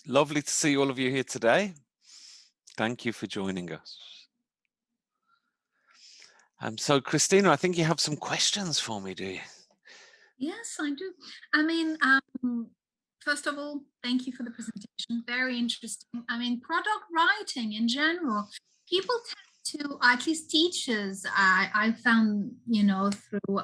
Lovely to see all of you here today. Thank you for joining us. So, Christina, I think you have some questions for me, do you? Yes, I do. I mean, first of all, thank you for the presentation. Very interesting. I mean, product writing in general, people tend to, at least teachers, I found, through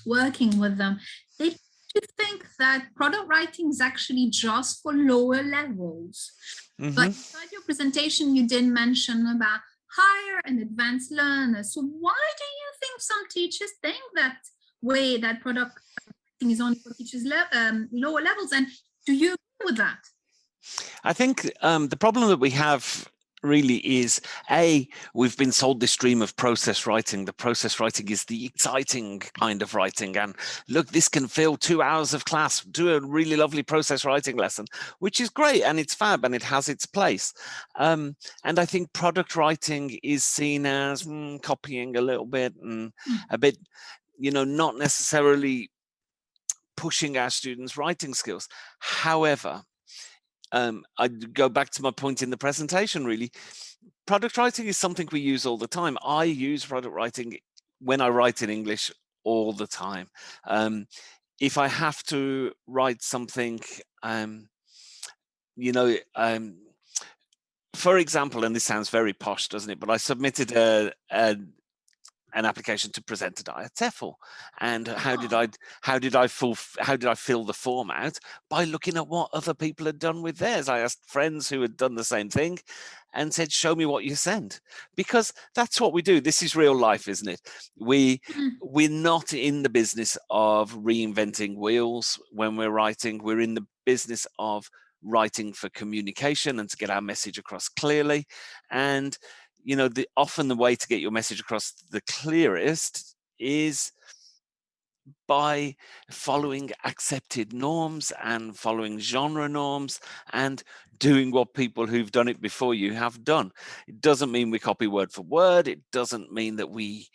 working with them, they tend to think that product writing is actually just for lower levels. But Mm-hmm. inside your presentation, you did mention about higher and advanced learners. So why do you think some teachers think that way, that product writing is only for teachers lower levels? And do you agree with that? I think the problem that we have really is, we've been sold this dream of process writing. The process writing is the exciting kind of writing. And look, this can fill 2 hours of class, do a really lovely process writing lesson, which is great. And it's fab and it has its place. And I think product writing is seen as copying a little bit and a bit, not necessarily pushing our students' writing skills. However, I'd go back to my point in the presentation, really. Product writing is something we use all the time. I use product writing when I write in English all the time. If I have to write something, for example, and this sounds very posh, doesn't it? But I submitted an application to present at TEFL, and how did I fill the form out? By looking at what other people had done with theirs. I asked friends who had done the same thing and said, show me what you sent, because that's what we do. This is real life, isn't it? We're not in the business of reinventing wheels when we're writing. We're in the business of writing for communication and to get our message across clearly. And often the way to get your message across the clearest is by following accepted norms and following genre norms and doing what people who've done it before you have done. It doesn't mean we copy word for word. It doesn't mean that we,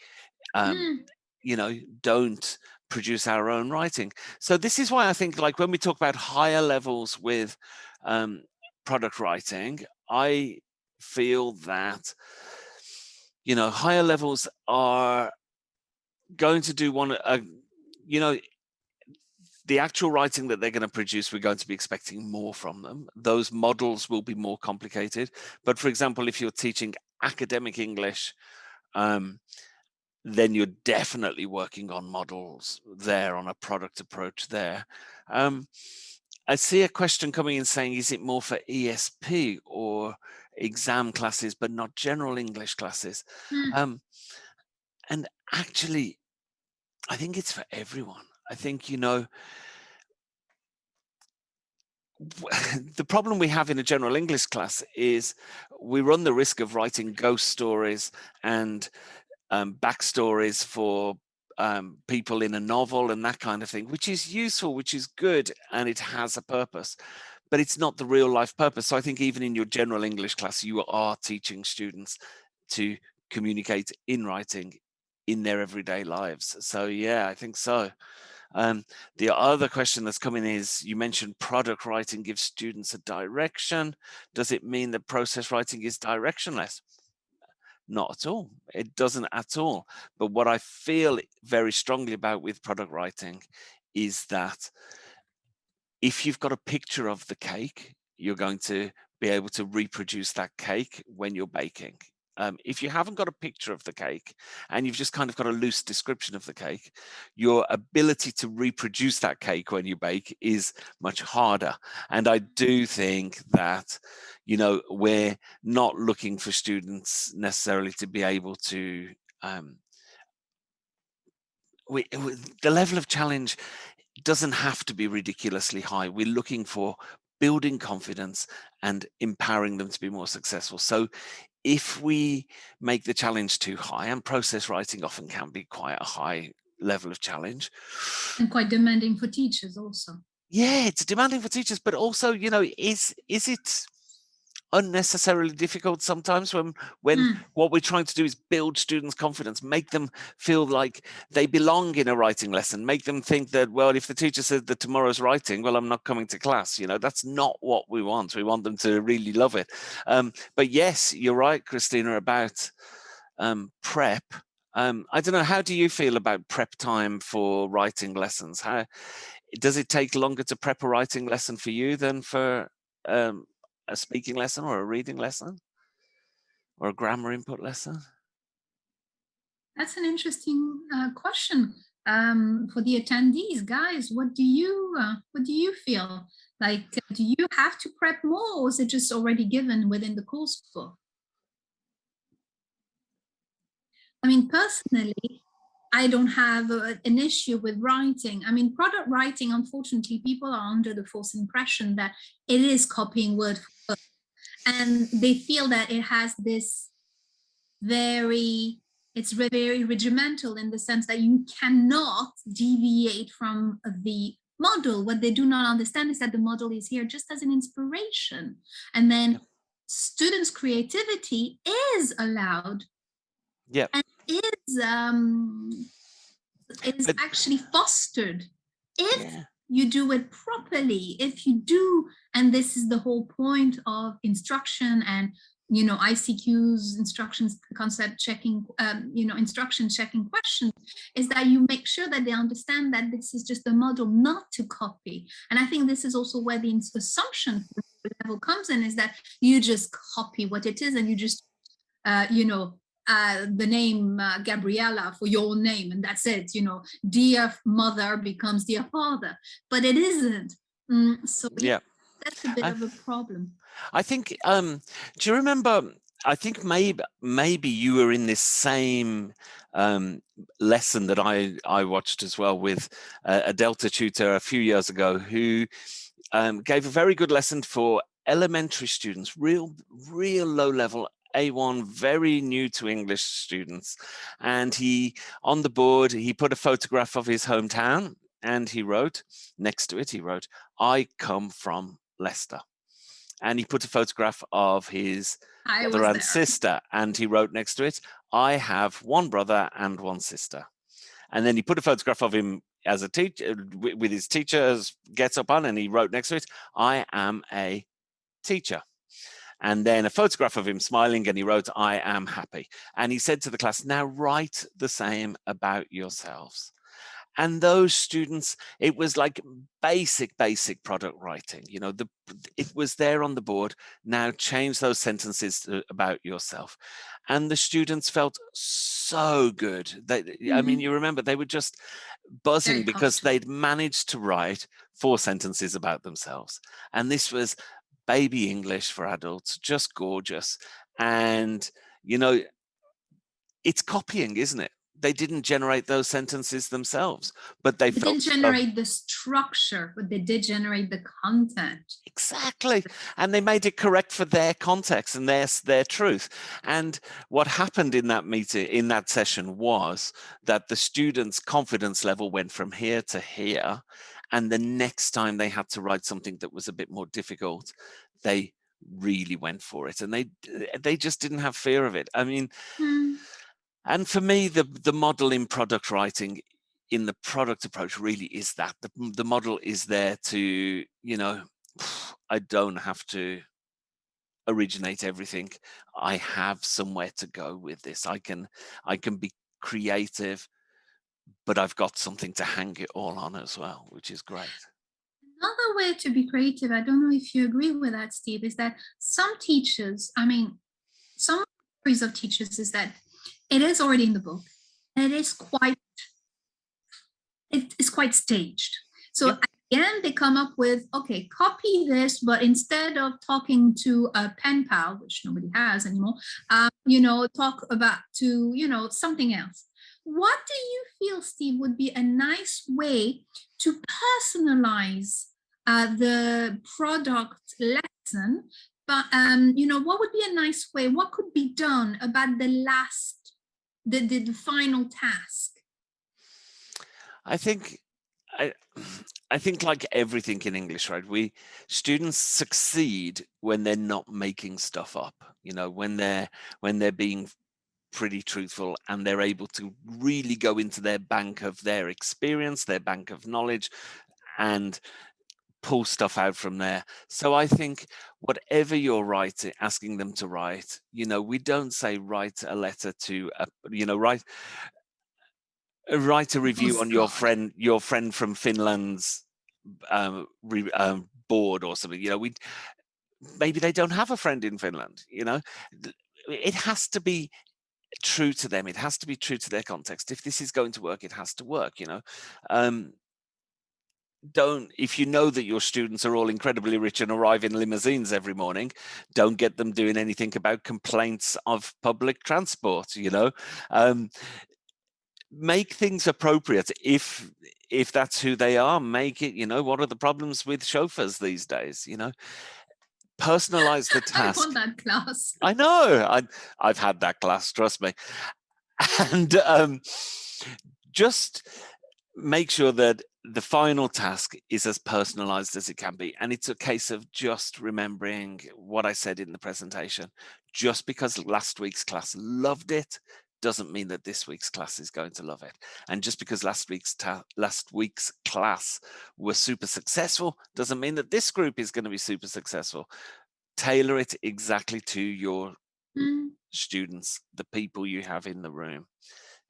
don't produce our own writing. So this is why I think, like, when we talk about higher levels with product writing, I feel that higher levels are going to do the actual writing that they're going to produce, we're going to be expecting more from them. Those models will be more complicated. But for example, if you're teaching academic English, then you're definitely working on models there, on a product approach there. I see a question coming in saying, is it more for ESP or exam classes, but not general English classes? And actually, I think it's for everyone. I think, the problem we have in a general English class is we run the risk of writing ghost stories and backstories for people in a novel and that kind of thing, which is useful, which is good, and it has a purpose, but it's not the real life purpose. So I think even in your general English class, you are teaching students to communicate in writing in their everyday lives. So yeah, I think so. The other question that's coming is, you mentioned product writing gives students a direction. Does it mean that process writing is directionless? Not at all. It doesn't at all. But what I feel very strongly about with product writing is that if you've got a picture of the cake, you're going to be able to reproduce that cake when you're baking. If you haven't got a picture of the cake and you've just kind of got a loose description of the cake, your ability to reproduce that cake when you bake is much harder. And I do think that, we're not looking for students necessarily to be able to, the level of challenge doesn't have to be ridiculously high. We're looking for building confidence and empowering them to be more successful. So if we make the challenge too high, and process writing often can be quite a high level of challenge. And quite demanding for teachers also. Yeah, it's demanding for teachers, but also, is it unnecessarily difficult sometimes when what we're trying to do is build students' confidence, make them feel like they belong in a writing lesson, make them think that, well, if the teacher said that tomorrow's writing, well, I'm not coming to class. You know, that's not what we want. We want them to really love it. But yes, you're right, Christina, about prep. I don't know, how do you feel about prep time for writing lessons? How does it take longer to prep a writing lesson for you than for a speaking lesson or a reading lesson or a grammar input lesson? That's an interesting question for the attendees, guys. What do you feel like? Do you have to prep more, or is it just already given within the course book? I mean, personally, I don't have an issue with writing. I mean, product writing, unfortunately, people are under the false impression that it is copying word for word, and they feel that it has this it's very regimental in the sense that you cannot deviate from the model. What they do not understand is that the model is here just as an inspiration, and then students' creativity is allowed. Yeah. And is actually fostered if you do it properly. If you do, and this is the whole point of instruction and ICQs, instructions, concept checking, instruction checking questions, is that you make sure that they understand that this is just a model, not to copy. And I think this is also where the assumption level comes in, is that you just copy what it is and you just the name Gabriella for your name, and that's it. Dear mother becomes dear father, but it isn't. So yeah, that's a bit of a problem. I think. Do you remember? I think maybe you were in this same lesson that I watched as well with a Delta tutor a few years ago who gave a very good lesson for elementary students, real low level A1, very new to English students. And on the board, he put a photograph of his hometown and he wrote, next to it, he wrote, "I come from Leicester." And he put a photograph of his brother and sister and he wrote next to it, "I have one brother and one sister." And then he put a photograph of him as a teacher with his teacher's gets up on, and he wrote next to it, "I am a teacher." And then a photograph of him smiling, and he wrote, "I am happy." And he said to the class, "Now write the same about yourselves." And those students, it was like basic product writing. It was there on the board. Now change those sentences about yourself. And the students felt so good. I mean, you remember, they were just buzzing because they'd managed to write 4 sentences about themselves. And this was baby English for adults, just gorgeous. And, it's copying, isn't it? They didn't generate those sentences themselves, but they didn't generate the structure, but they did generate the content. Exactly. And they made it correct for their context and their truth. And what happened in that meeting, in that session, was that the students' confidence level went from here to here. And the next time they had to write something that was a bit more difficult, they really went for it. And they just didn't have fear of it. I mean, and for me, the model in product writing, in the product approach, really is that the model is there to, I don't have to originate everything. I have somewhere to go with this. I can be creative, but I've got something to hang it all on as well, which is great. Another way to be creative, I don't know if you agree with that, Steve, is that some teachers, some series of teachers, is that it is already in the book. And it is quite staged. So at the end, they come up with, okay, copy this, but instead of talking to a pen pal, which nobody has anymore, talk about to, something else. What do you feel, Steve, would be a nice way to personalize the product lesson? But, what would be a nice way? What could be done about the final task? I think I think like everything in English, right? Students succeed when they're not making stuff up, when they're being pretty truthful and they're able to really go into their bank of their experience, their bank of knowledge, and pull stuff out from there. So I think whatever you're writing, asking them to write, we don't say write a letter to write a review on your Postcard. friend from Finland's board or something. Maybe they don't have a friend in Finland. It has to be true to them. It has to be true to their context. If this is going to work, it has to work. Don't If you know that your students are all incredibly rich and arrive in limousines every morning, don't get them doing anything about complaints of public transport. Make things appropriate. If that's who they are, make it, what are the problems with chauffeurs these days? Personalize the I want task. that class. I know. I've had that class, trust me. And just make sure that the final task is as personalized as it can be. And it's a case of just remembering what I said in the presentation. Just because last week's class loved it doesn't mean that this week's class is going to love it. And just because last week's class was super successful doesn't mean that this group is going to be super successful. Tailor it exactly to your students, the people you have in the room.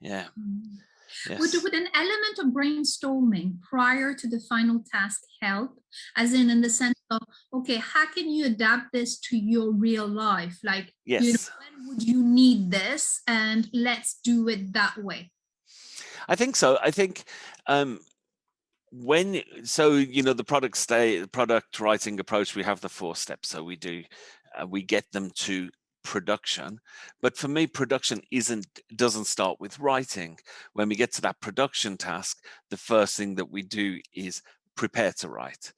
Yeah. Yes. Would an element of brainstorming prior to the final task help? As in the sense of, okay, how can you adapt this to your real life? Like, yes. When would you need this? And let's do it that way. I think so. I think the product writing approach, we have the 4 steps. So we get them to production, but for me, production doesn't start with writing. When we get to that production task, the first thing that we do is prepare to write.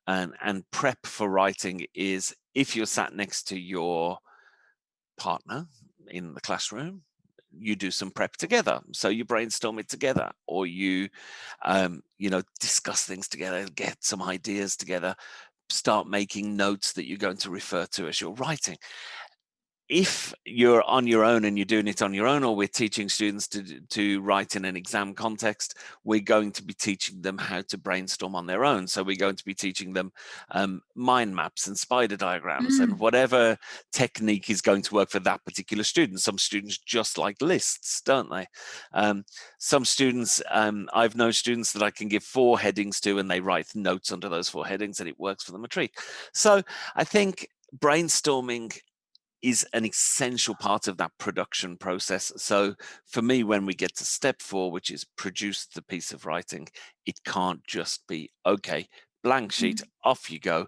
And prep for writing is, if you're sat next to your partner in the classroom, you do some prep together. So you brainstorm it together, or you discuss things together, get some ideas together, start making notes that you're going to refer to as you're writing. If you're on your own and you're doing it on your own, or we're teaching students to write in an exam context, we're going to be teaching them how to brainstorm on their own. So we're going to be teaching them mind maps and spider diagrams and whatever technique is going to work for that particular student. Some students just like lists, don't they? Some students, I've known students that I can give 4 headings to, and they write notes under those 4 headings, and it works for them a treat. So I think brainstorming is an essential part of that production process. So for me, when we get to step 4, which is produce the piece of writing, it can't just be, okay, blank sheet, off you go.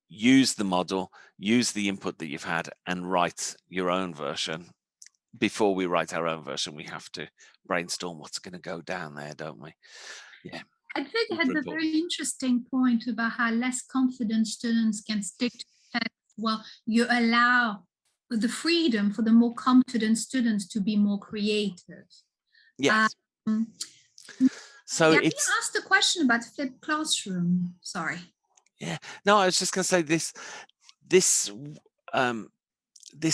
Use the model, use the input that you've had, and write your own version. Before we write our own version, we have to brainstorm what's going to go down there, don't we? Yeah. I think you had a very interesting point about how less confident students can stick to the text. Well, you allow the freedom for the more confident students to be more creative. Yes. So yeah, you asked a question about flipped classroom. Sorry. Yeah. No, I was just going to say this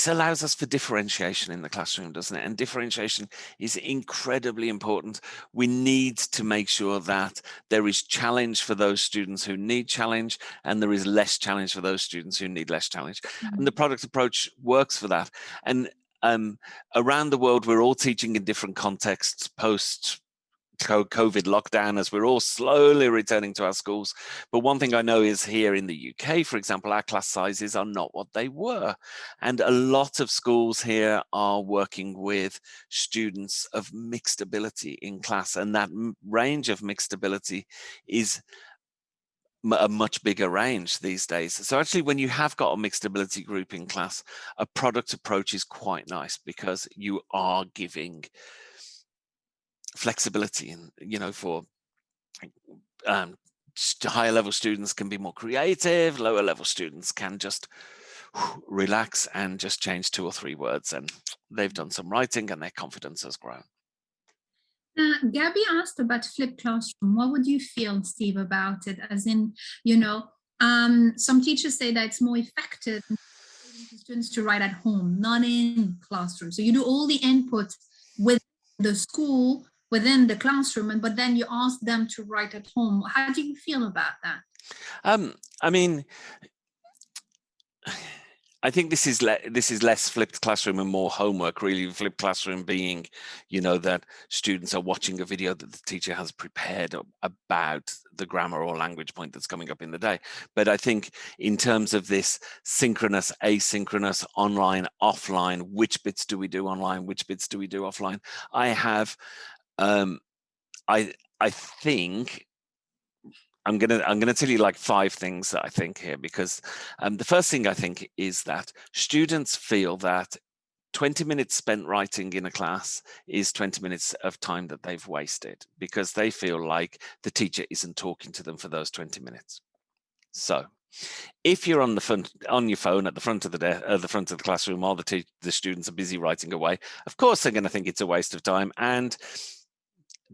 allows us for differentiation in the classroom, doesn't it? And differentiation is incredibly important. We need to make sure that there is challenge for those students who need challenge, and there is less challenge for those students who need less challenge. And the product approach works for that. And around the world, we're all teaching in different contexts post COVID lockdown, as we're all slowly returning to our schools. But one thing I know is, here in the UK, for example, our class sizes are not what they were. And a lot of schools here are working with students of mixed ability in class. And that range of mixed ability is a much bigger range these days. So actually, when you have got a mixed ability group in class, a product approach is quite nice, because you are giving flexibility, and for higher level students can be more creative, lower level students can just relax and just change 2 or 3 words, and they've done some writing and their confidence has grown. Gabby asked about flipped classroom. What would you feel, Steve, about it? As in, some teachers say that it's more effective for students to write at home, not in classroom. So you do all the input with the school, within the classroom, but then you ask them to write at home. How do you feel about that? I mean, I think this is less flipped classroom and more homework, really. Flipped classroom being, that students are watching a video that the teacher has prepared about the grammar or language point that's coming up in the day. But I think in terms of this synchronous, asynchronous, online, offline, which bits do we do online, which bits do we do offline? I think I'm gonna tell you like 5 things that I think here, because the first thing I think is that students feel that 20 minutes spent writing in a class is 20 minutes of time that they've wasted, because they feel like the teacher isn't talking to them for those 20 minutes. So if you're on your phone at the front of the classroom while the students are busy writing away, of course they're going to think it's a waste of time, and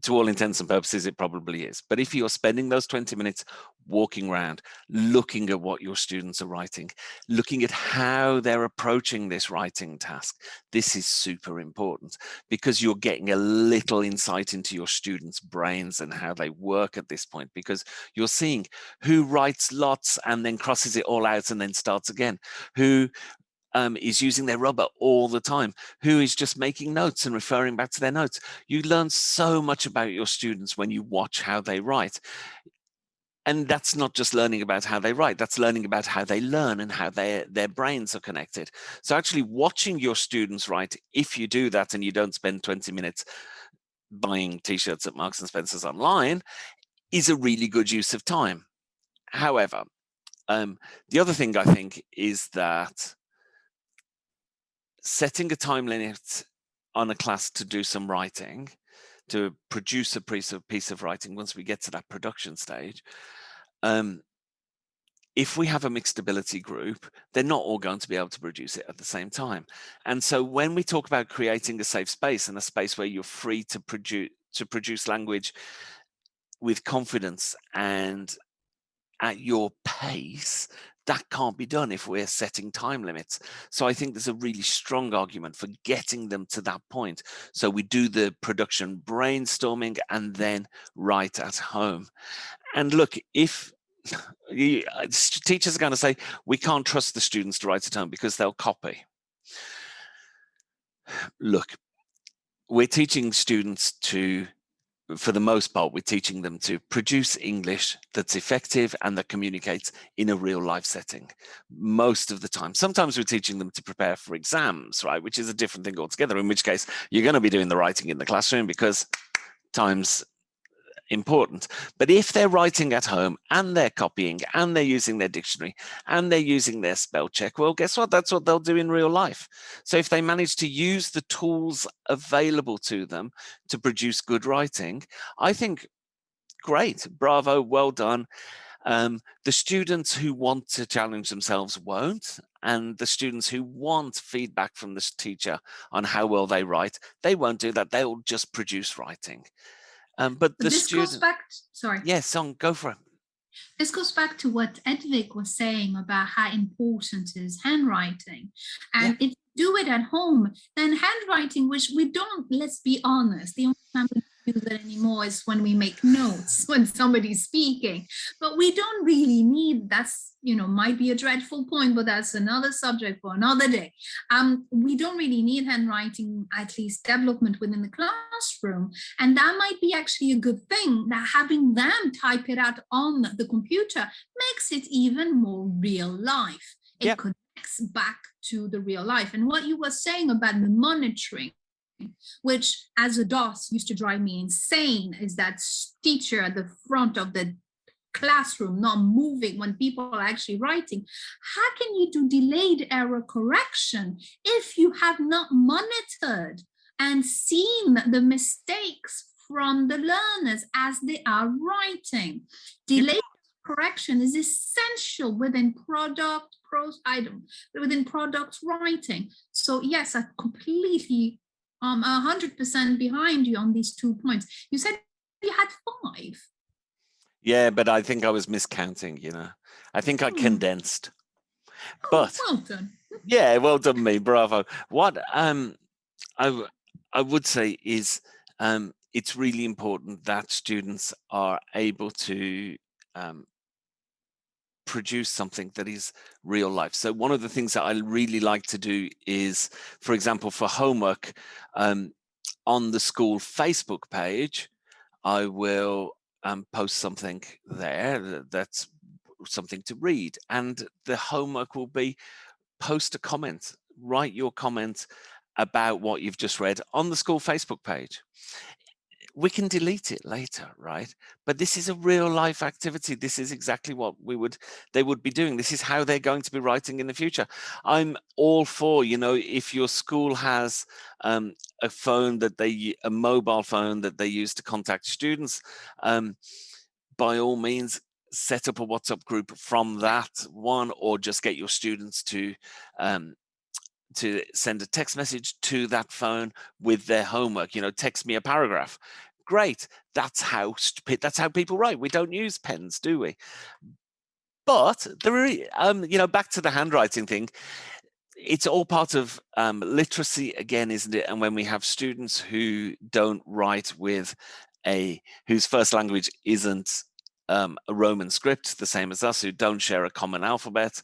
to all intents and purposes, it probably is. But if you're spending those 20 minutes walking around, looking at what your students are writing, looking at how they're approaching this writing task, this is super important, because you're getting a little insight into your students' brains and how they work at this point, because you're seeing who writes lots and then crosses it all out and then starts again, who is using their rubber all the time, who is just making notes and referring back to their notes. You learn so much about your students when you watch how they write. And that's not just learning about how they write, that's learning about how they learn and how their brains are connected. So actually watching your students write, if you do that and you don't spend 20 minutes buying t-shirts at Marks and Spencer's online, is a really good use of time. However, the other thing I think is that setting a time limit on a class to do some writing, to produce a piece of writing once we get to that production stage, if we have a mixed ability group, they're not all going to be able to produce it at the same time. And so when we talk about creating a safe space and a space where you're free to produce language with confidence and at your pace, that can't be done if we're setting time limits. So I think there's a really strong argument for getting them to that point. So we do the production brainstorming and then write at home. And look, if teachers are going to say, we can't trust the students to write at home because they'll copy. Look, we're teaching students to, for the most part, we're teaching them to produce English that's effective and that communicates in a real life setting most of the time. Sometimes we're teaching them to prepare for exams, right, which is a different thing altogether, in which case you're going to be doing the writing in the classroom because time's important. But if they're writing at home and they're copying and they're using their dictionary and they're using their spell check, well, guess what? That's what they'll do in real life. So if they manage to use the tools available to them to produce good writing, I think great, bravo, well done. The students who want to challenge themselves won't, and the students who want feedback from the teacher on how well they write, they won't do that. They'll just produce writing. But the student, goes back, sorry. Yes, go for it. This goes back to what Edvig was saying about how important is handwriting. And if you do it at home, then handwriting, which we don't, let's be honest, the only time we do that anymore is when we make notes, when somebody's speaking. But we don't really need, that's, might be a dreadful point, but that's another subject for another day. We don't really need handwriting, at least development within the classroom. And that might be actually a good thing, that having them type it out on the computer makes it even more real life. It connects back to the real life. And what you were saying about the monitoring, which as a DOS used to drive me insane, is that teacher at the front of the classroom not moving when people are actually writing. How can you do delayed error correction if you have not monitored and seen the mistakes from the learners as they are writing? Delayed correction is essential within product writing. So yes, I completely 100% behind you on these 2 points. You said you had 5. Yeah, but I think I was miscounting, you know. I think I condensed. Oh, But well done. yeah, well done me, bravo. What I would say is it's really important that students are able to produce something that is real life. So one of the things that I really like to do is, for example, for homework, on the school Facebook page, I will post something there that's something to read, and the homework will be post a comment, write your comment about what you've just read on the school Facebook page. We can delete it later, right? But this is a real life activity. This is exactly what they would be doing. This is how they're going to be writing in the future. I'm all for, you know, if your school has a mobile phone that they use to contact students, by all means, set up a WhatsApp group from that one, or just get your students to send a text message to that phone with their homework. You know, text me a paragraph. Great. That's how people write. We don't use pens, do we? But you know, back to the handwriting thing. It's all part of literacy again, isn't it? And when we have students who don't write whose first language isn't a Roman script, the same as us, who don't share a common alphabet,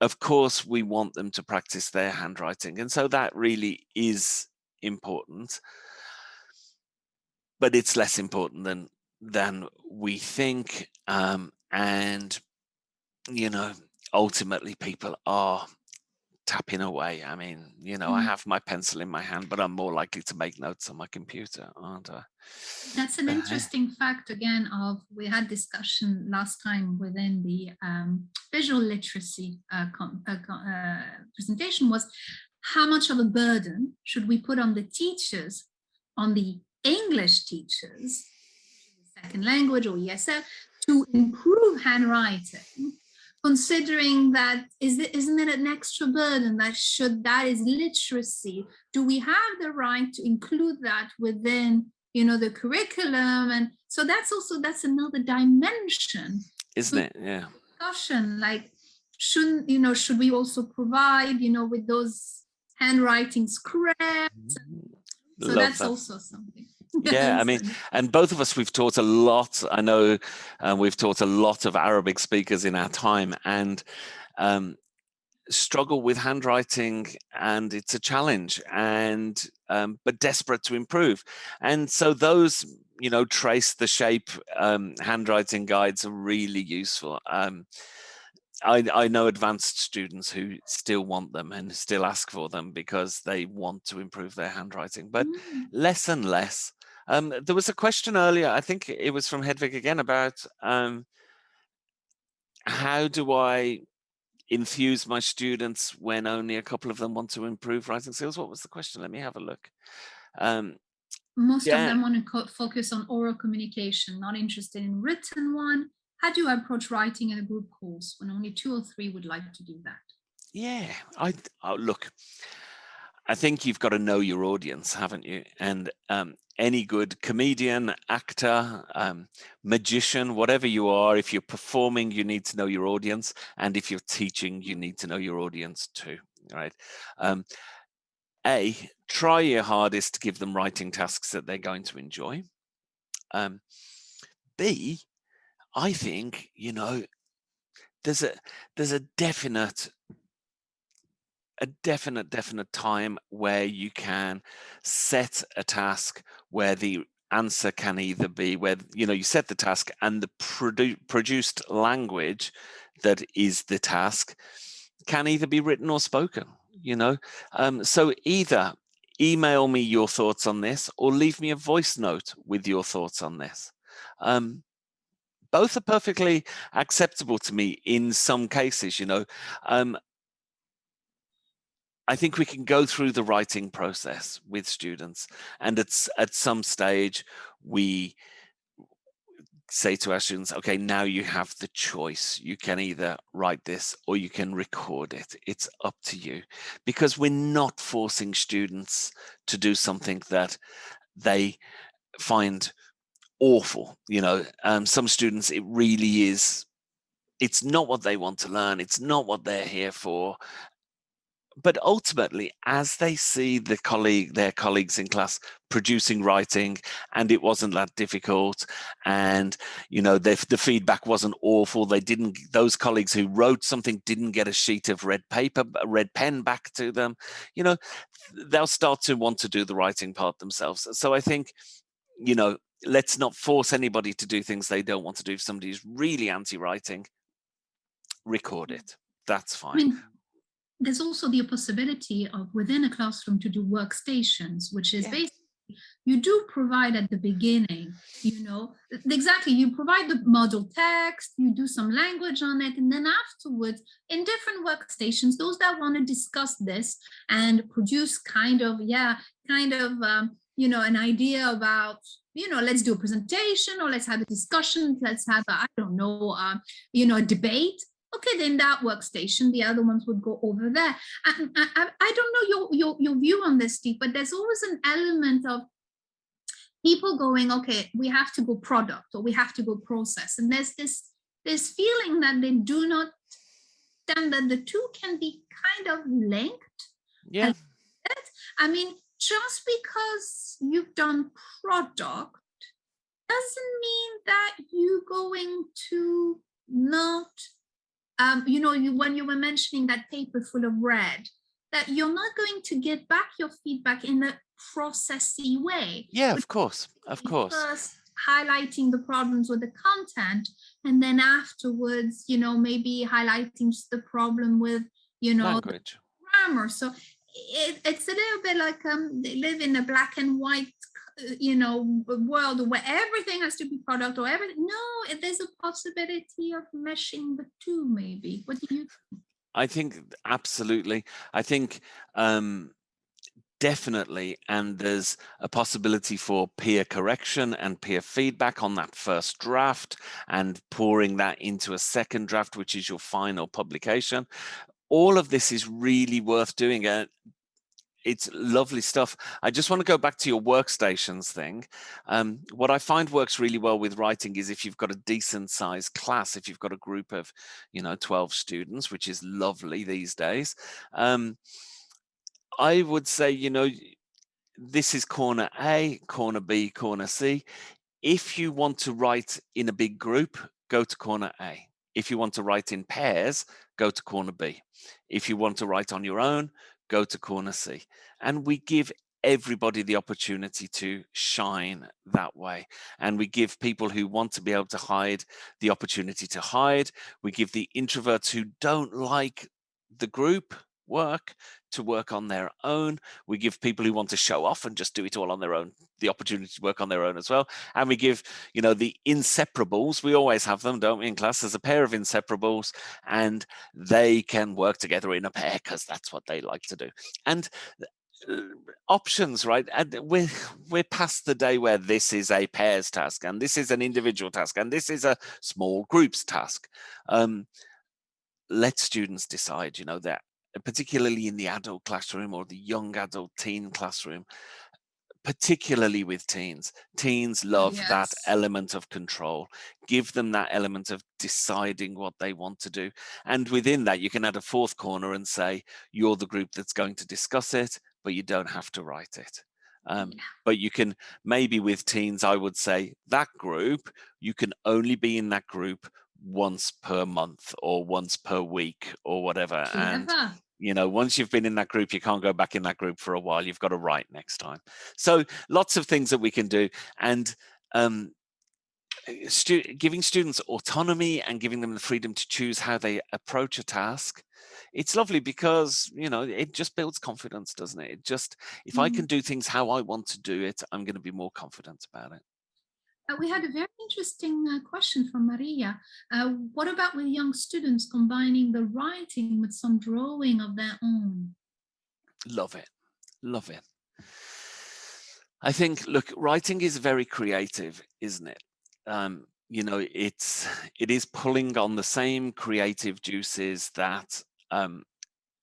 of course, we want them to practice their handwriting. And so that really is important, but it's less important than we think. And, you know, ultimately people are tapping away. I mean, you know, I have my pencil in my hand, but I'm more likely to make notes on my computer, aren't I? That's an interesting fact again of, we had discussion last time within the visual literacy presentation, was how much of a burden should we put on the teachers, on the English teachers, second language or ESL, to improve handwriting, considering that isn't it an extra burden that is literacy? Do we have the right to include that within, you know, the curriculum? And so that's another dimension, Isn't it? Yeah. discussion. Like, should we also provide, you know, with those handwriting scripts? So Love that's that. also something. Yeah, I mean, and both of us, we've taught a lot. I know we've taught a lot of Arabic speakers in our time, and struggle with handwriting, and it's a challenge, and but desperate to improve. And so those, you know, trace the shape handwriting guides are really useful. I know advanced students who still want them and still ask for them because they want to improve their handwriting, but less and less. There was a question earlier, I think it was from Hedvig again, about how do I infuse my students when only a couple of them want to improve writing skills? What was the question? Let me have a look. Most of Yeah, them want to focus on oral communication, not interested in written one. How do you approach writing in a group course when only 2 or 3 would like to do that? yeah. Look, I think you've got to know your audience, haven't you? And any good comedian, actor, magician, whatever you are, if you're performing, you need to know your audience. And if you're teaching, you need to know your audience too, right? Try your hardest to give them writing tasks that they're going to enjoy. B, I think, you know, there's a definite time where you can set a task where the answer can either be, where, you know, you set the task and the produced language that is the task can either be written or spoken, you know. So either email me your thoughts on this or leave me a voice note with your thoughts on this. Both are perfectly acceptable to me in some cases, you know. I think we can go through the writing process with students, and at some stage we say to our students, okay, now you have the choice. You can either write this or you can record it. It's up to you, because we're not forcing students to do something that they find awful. Some students, it really is, it's not what they want to learn. It's not what they're here for. But ultimately, as they see their colleagues in class producing writing, and it wasn't that difficult, and the feedback wasn't awful, those colleagues who wrote something didn't get a sheet of red paper, a red pen back to them, they'll start to want to do the writing part themselves. So I think, let's not force anybody to do things they don't want to do. If somebody's really anti-writing, record it. That's I fine. mean, there's also the possibility of within a classroom to do workstations, which is Yeah. basically you do provide at the beginning, exactly, you provide the model text, you do some language on it, and then afterwards, in different workstations, those that want to discuss this and produce an idea about, let's do a presentation, or let's have a discussion, let's have I don't know, a debate. Okay, then that workstation, the other ones would go over there. I don't know your view on this, Steve, but there's always an element of people going, okay, we have to go product or we have to go process. And there's this feeling that they do not understand that the two can be kind of linked. Yeah. I mean, just because you've done product doesn't mean that you're going to not when you were mentioning that paper full of red, that you're not going to get back your feedback in a processy way. Yeah, of course. First highlighting the problems with the content, and then afterwards, maybe highlighting just the problem with, Language. the grammar. So it's a little bit like they live in a black and white world where everything has to be product or everything. No, there's a possibility of meshing the two, maybe. What do you think? I think absolutely. I think definitely, and there's a possibility for peer correction and peer feedback on that first draft, and pouring that into a second draft, which is your final publication. All of this is really worth doing. It's lovely stuff. I just want to go back to your workstations thing. What I find works really well with writing is if you've got a decent sized class, if you've got a group of, 12 students, which is lovely these days. I would say, this is corner A, corner B, corner C. If you want to write in a big group, go to corner A. If you want to write in pairs, go to corner B. If you want to write on your own, go to corner C. And we give everybody the opportunity to shine that way. And we give people who want to be able to hide the opportunity to hide. We give the introverts who don't like the group work to work on their own. We give people who want to show off and just do it all on their own the opportunity to work on their own as well. And we give, the inseparables, we always have them, don't we, in class? There's a pair of inseparables, and they can work together in a pair because that's what they like to do. And options, right? And we're past the day where this is a pairs task, and this is an individual task, and this is a small groups task. Let students decide, that particularly in the adult classroom or the young adult teen classroom, particularly with teens love that Yes. element of control. Give them that element of deciding what they want to do, and within that you can add a fourth corner and say you're the group that's going to discuss it, but you don't have to write it. But you can, maybe with teens, I would say that group, you can only be in that group once per month or once per week or whatever. And once you've been in that group, you can't go back in that group for a while. You've got to write next time. So lots of things that we can do. And giving students autonomy and giving them the freedom to choose how they approach a task, it's lovely because, it just builds confidence, doesn't it? If I can do things how I want to do it, I'm going to be more confident about it. We had a very interesting question from Maria. What about with young students combining the writing with some drawing of their own? Love it. Love it. I think, look, writing is very creative, isn't it? you know, it is pulling on the same creative juices that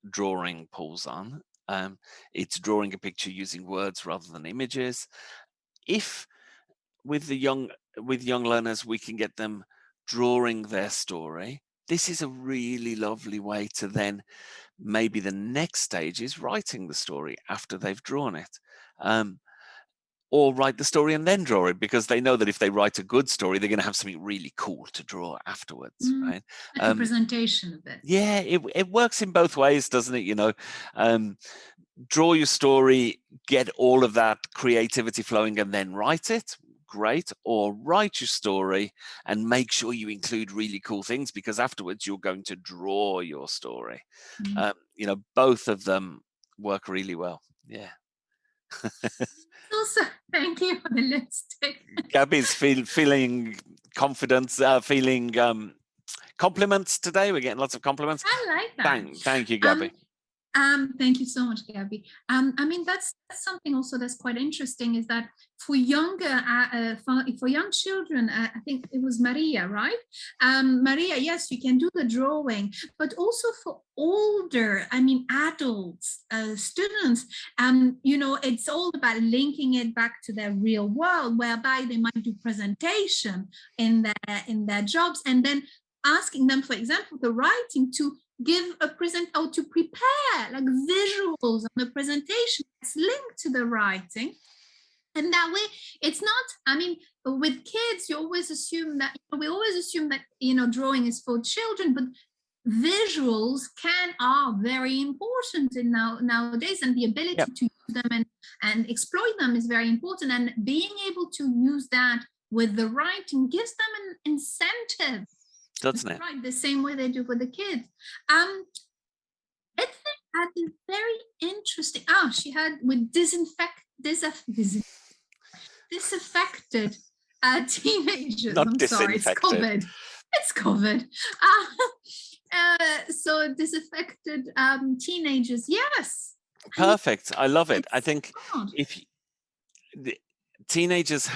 drawing pulls on. It's drawing a picture using words rather than images. If with young learners we can get them drawing their story, this is a really lovely way to then, maybe the next stage is writing the story after they've drawn it. Or write the story and then draw it, because they know that if they write a good story, they're going to have something really cool to draw afterwards, right? Like a presentation a bit. Yeah, it works in both ways, doesn't it? You know, draw your story, get all of that creativity flowing, and then write it. Great. Or write your story and make sure you include really cool things, because afterwards you're going to draw your story. You know, both of them work really well. Yeah. Also, thank you for the lipstick. Gabby's feeling confidence, feeling compliments today. We're getting lots of compliments. I like that. Thank you, Gabby. Thank you so much, Gabby. I mean, that's something also that's quite interesting, is that for younger, for young children, I think it was Maria, right? Maria, yes, you can do the drawing, but also for older, I mean, adults, students, you know, it's all about linking it back to their real world, whereby they might do presentation in their jobs, and then asking them, for example, the writing to give a present, or to prepare like visuals on the presentation that's linked to the writing. And that way it's not, I mean, with kids you always assume that, we always assume that, you know, drawing is for children, but visuals are very important in nowadays, and the ability to use them and exploit them is very important, and being able to use that with the writing gives them an incentive, doesn't it? Right, the same way they do for the kids. It's had a very interesting. Oh, she had with disaffected teenagers. Not I'm sorry, it's disinfected. COVID. It's COVID. So disaffected teenagers. Yes. Perfect. I love it. I think hard. if teenagers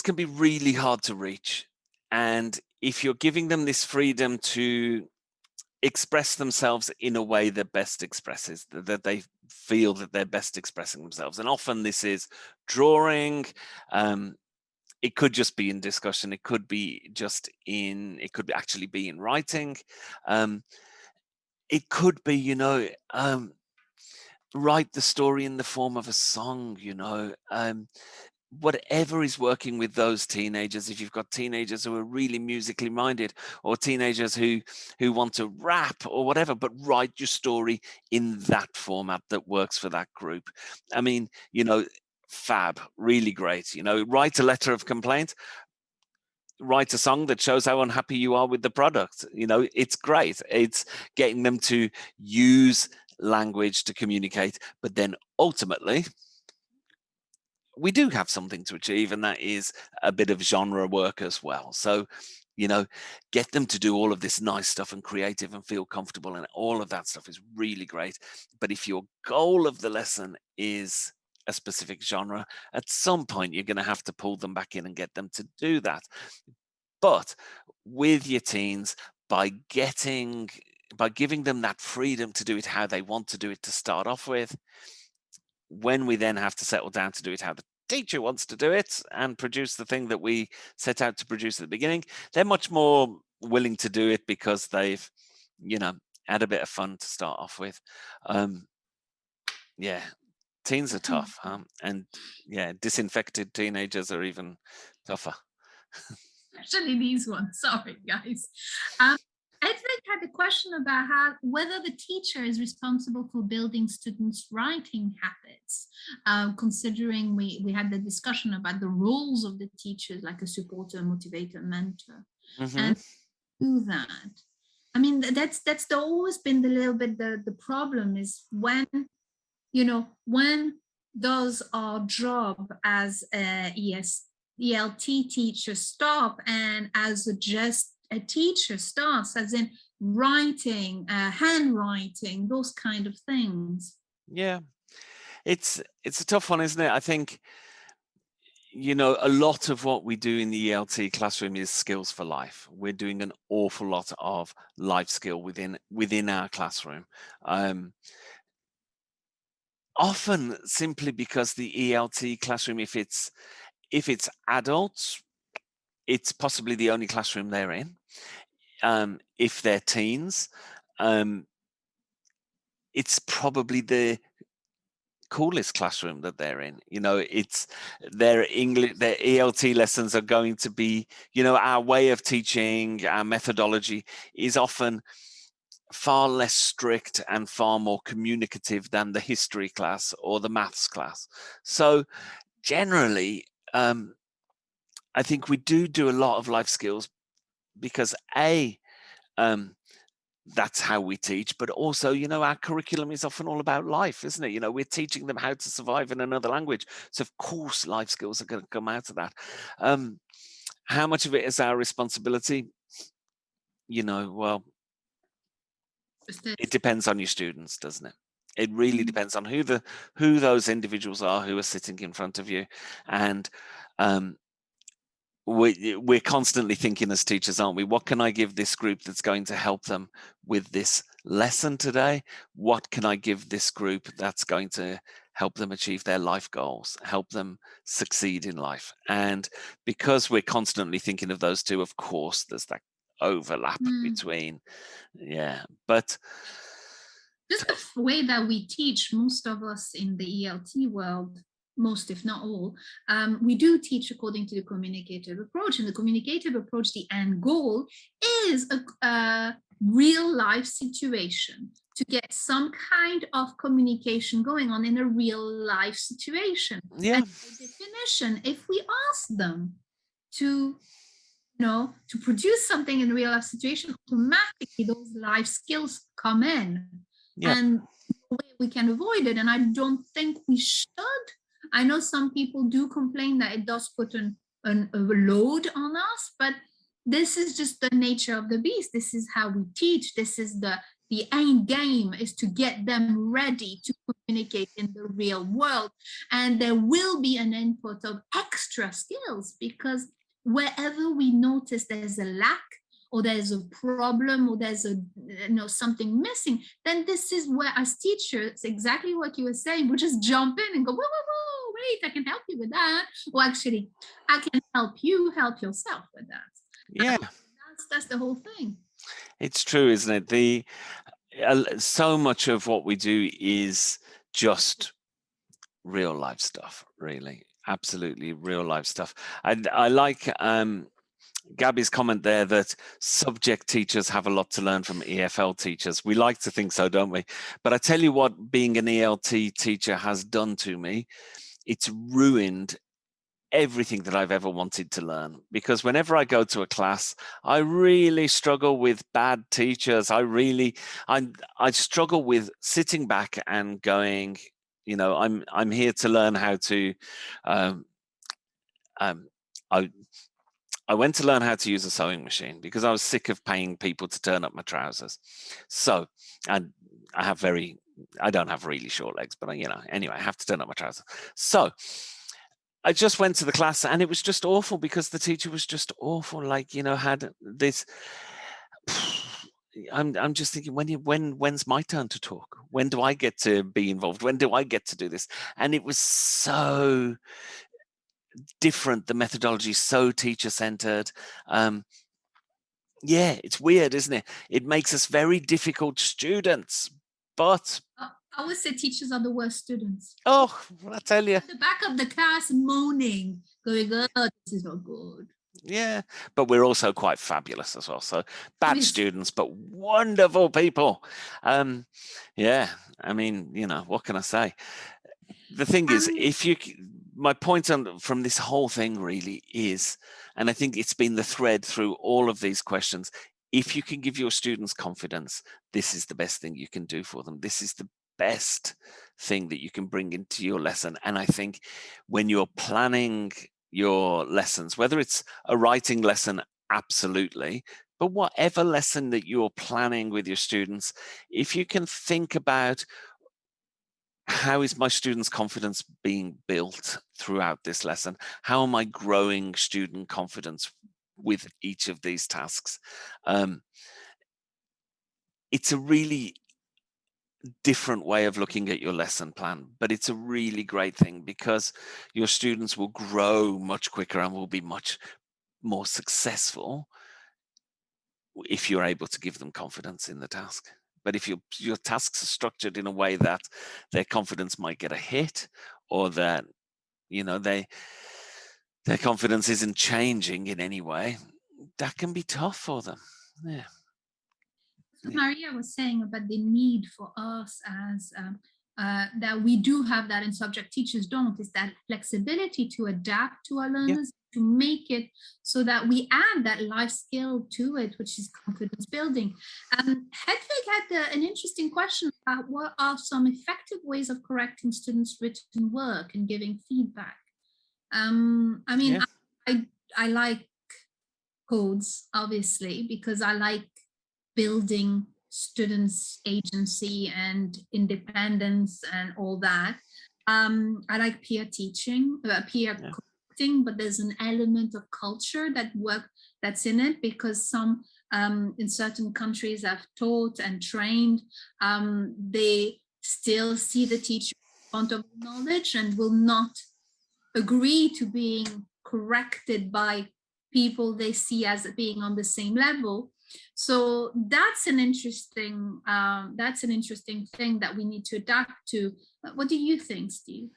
can be really hard to reach, and if you're giving them this freedom to express themselves in a way that best expresses, that they feel that they're best expressing themselves, and often this is drawing, it could just be in discussion, it could actually be in writing, it could be, you know, write the story in the form of a song, you know, whatever is working with those teenagers. If you've got teenagers who are really musically minded, or teenagers who want to rap or whatever, but write your story in that format that works for that group. I mean, you know, fab, really great. You know, write a letter of complaint, write a song that shows how unhappy you are with the product. You know, it's great. It's getting them to use language to communicate, but then ultimately we do have something to achieve, and that is a bit of genre work as well. So, you know, get them to do all of this nice stuff and creative and feel comfortable, and all of that stuff is really great. But if your goal of the lesson is a specific genre, at some point you're going to have to pull them back in and get them to do that. But with your teens, by giving them that freedom to do it how they want to do it to start off with, when we then have to settle down to do it how the teacher wants to do it and produce the thing that we set out to produce at the beginning, they're much more willing to do it, because they've, you know, had a bit of fun to start off with. Yeah, teens are tough, and yeah, disinfected teenagers are even tougher. Especially these ones. Sorry, guys. Edwin had a question about whether the teacher is responsible for building students' writing habits, considering we had the discussion about the roles of the teachers, like a supporter, motivator, mentor, and do that. I mean, that's always been the little bit the problem, is when, you know, when does our job as ELT teacher stop, and as just a teacher starts, as in writing, handwriting, those kind of things. Yeah, it's a tough one, isn't it? I think, you know, a lot of what we do in the ELT classroom is skills for life. We're doing an awful lot of life skill within our classroom. Often simply because the ELT classroom, if it's adults, it's possibly the only classroom they're in. If they're teens, it's probably the coolest classroom that they're in. You know, it's their English, their ELT lessons are going to be, you know, our way of teaching, our methodology is often far less strict and far more communicative than the history class or the maths class. So generally, I think we do a lot of life skills because that's how we teach, but also, you know, our curriculum is often all about life, isn't it? You know, we're teaching them how to survive in another language. So of course, life skills are going to come out of that. How much of it is our responsibility? You know, well, it depends on your students, doesn't it? It really depends on who those individuals are who are sitting in front of you. And we're constantly thinking as teachers, aren't we? What can I give this group that's going to help them with this lesson today? What can I give this group that's going to help them achieve their life goals, help them succeed in life? And because we're constantly thinking of those two, of course, there's that overlap between, but just the way that we teach, most of us in the ELT world, most if not all, we do teach according to the communicative approach. And the communicative approach, the end goal is a real life situation, to get some kind of communication going on in a real life situation. Yeah. And by definition, if we ask them to to produce something in a real life situation, automatically those life skills come in. Yeah. And the way we can avoid it, and I don't think we should. I know some people do complain that it does put a load on us, but this is just the nature of the beast. This is how we teach. This is the end game, is to get them ready to communicate in the real world. And there will be an input of extra skills, because wherever we notice there's a lack, or there's a problem, or there's something missing, then this is where, as teachers, exactly what you were saying, we just jump in and go, whoa, wait, I can help you with that. Well, actually, I can help you help yourself with that. Yeah. That's the whole thing. It's true, isn't it? So much of what we do is just real life stuff, really. Absolutely real life stuff. I like Gabby's comment there that subject teachers have a lot to learn from EFL teachers. We like to think so, don't we? But I tell you what, being an ELT teacher has done to me, it's ruined everything that I've ever wanted to learn, because whenever I go to a class, I really struggle with bad teachers. I struggle with sitting back and going, you know, I'm here to learn how to I went to learn how to use a sewing machine because I was sick of paying people to turn up my trousers. So, and I don't have really short legs, but anyway, I have to turn up my trousers. So I just went to the class and it was just awful because the teacher was just awful. Like, had this. I'm just thinking, when's my turn to talk? When do I get to be involved? When do I get to do this? And it was so different. The methodology is so teacher-centered. Yeah, it's weird, isn't it? It makes us very difficult students, but I always say teachers are the worst students. Oh, I tell you. At the back of the class moaning, going, oh, this is not good. Yeah, but we're also quite fabulous as well. So bad students, but wonderful people. Yeah, I mean, what can I say? The thing is, my point from this whole thing really is, and I think it's been the thread through all of these questions, if you can give your students confidence, this is the best thing you can do for them. This is the best thing that you can bring into your lesson. And I think when you're planning your lessons, whether it's a writing lesson, absolutely, but whatever lesson that you're planning with your students, if you can think about how is my students' confidence being built throughout this lesson? How am I growing student confidence with each of these tasks? It's a really different way of looking at your lesson plan, but it's a really great thing because your students will grow much quicker and will be much more successful if you're able to give them confidence in the task. But if your tasks are structured in a way that their confidence might get a hit, or that their confidence isn't changing in any way, that can be tough for them. Yeah. What Maria was saying about the need for us as that we do have that and subject teachers don't, is that flexibility to adapt to our Yeah. learners, to make it so that we add that life skill to it, which is confidence building. Hedvig had an interesting question about what are some effective ways of correcting students' written work and giving feedback. I mean, Yeah. I like codes, obviously, because I like building students' agency and independence and all that. I like peer teaching, peer Yeah. correcting, but there's an element of culture that's in it, because some in certain countries I've taught and trained, they still see the teacher in front of knowledge and will not agree to being corrected by people they see as being on the same level. So that's an interesting thing that we need to adapt to. What do you think, Steve?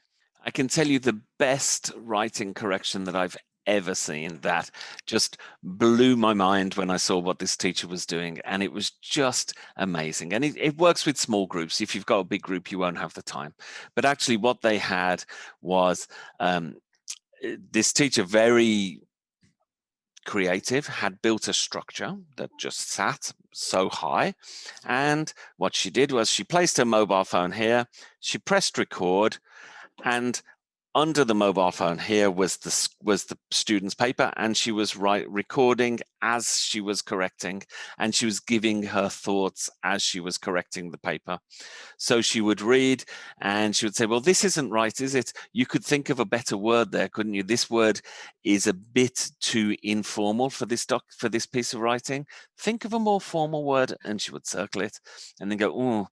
I can tell you the best writing correction that I've ever seen that just blew my mind when I saw what this teacher was doing, and it was just amazing. And it works with small groups. If you've got a big group, you won't have the time. But actually what they had was this teacher, very creative, had built a structure that just sat so high. And what she did was she placed her mobile phone here, she pressed record, and under the mobile phone here was the student's paper, and she was recording as she was correcting, and she was giving her thoughts as she was correcting the paper. So she would read and she would say, well, this isn't right, is it? You could think of a better word there, couldn't you? This word is a bit too informal for this piece of writing. Think of a more formal word. And she would circle it and then go, oh,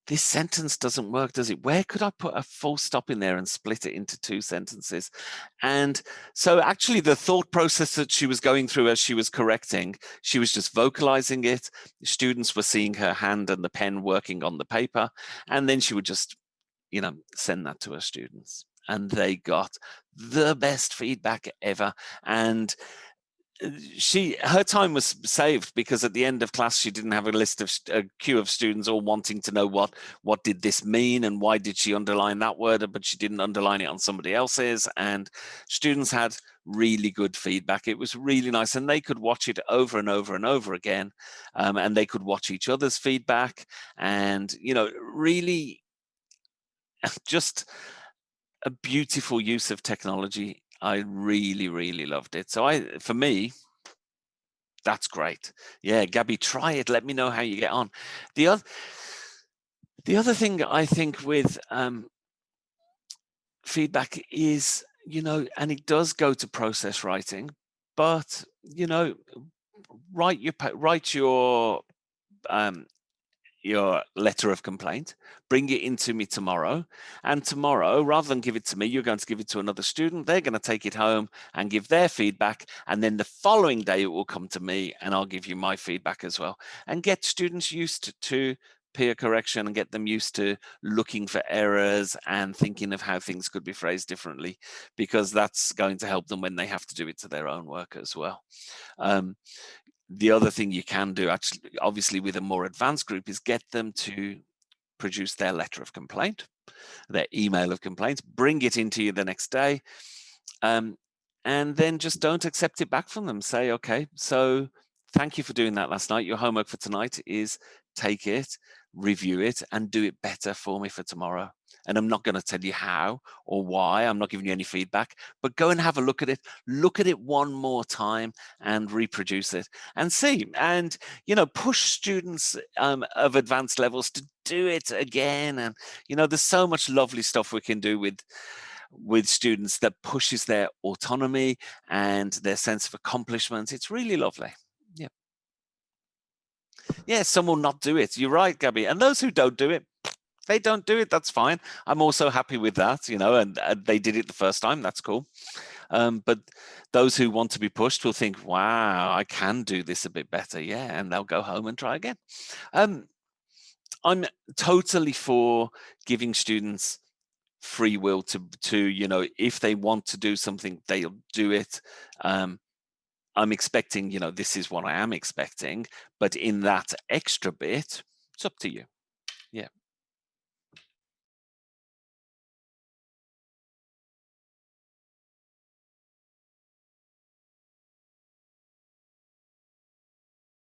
this sentence doesn't work, does it? Where could I put a full stop in there and split it into two sentences? And so actually the thought process that she was going through as she was correcting, she was just vocalizing it. Students were seeing her hand and the pen working on the paper, and then she would just, send that to her students. And they got the best feedback ever. And her time was saved, because at the end of class she didn't have a queue of students all wanting to know what did this mean and why did she underline that word, but she didn't underline it on somebody else's. And students had really good feedback. It was really nice, and they could watch it over and over and over again, and they could watch each other's feedback, and really just a beautiful use of technology. I really, really loved it. So for me, that's great. Yeah, Gabby, try it. Let me know how you get on. The other thing I think with feedback is, and it does go to process writing, but write your letter of complaint, bring it into me tomorrow. And tomorrow, rather than give it to me, you're going to give it to another student. They're going to take it home and give their feedback. And then the following day, it will come to me and I'll give you my feedback as well. And get students used to peer correction and get them used to looking for errors and thinking of how things could be phrased differently, because that's going to help them when they have to do it to their own work as well. The other thing you can do, actually, obviously with a more advanced group, is get them to produce their letter of complaint, their email of complaint, bring it into you the next day, and then just don't accept it back from them. Say, okay, so thank you for doing that last night. Your homework for tonight is take it, review it, and do it better for me for tomorrow. and I'm not going to tell you how or why. I'm not giving you any feedback, but go and have a look at it. Look at it one more time and reproduce it and see. And, push students of advanced levels to do it again. And, there's so much lovely stuff we can do with students that pushes their autonomy and their sense of accomplishment. It's really lovely. Yeah. Yeah, some will not do it. You're right, Gabby. And those who don't do it, they don't do it. That's fine. I'm also happy with that, and they did it the first time. That's cool. But those who want to be pushed will think, wow, I can do this a bit better. Yeah. And they'll go home and try again. I'm totally for giving students free will to if they want to do something, they'll do it. I'm expecting, this is what I am expecting, but in that extra bit, it's up to you.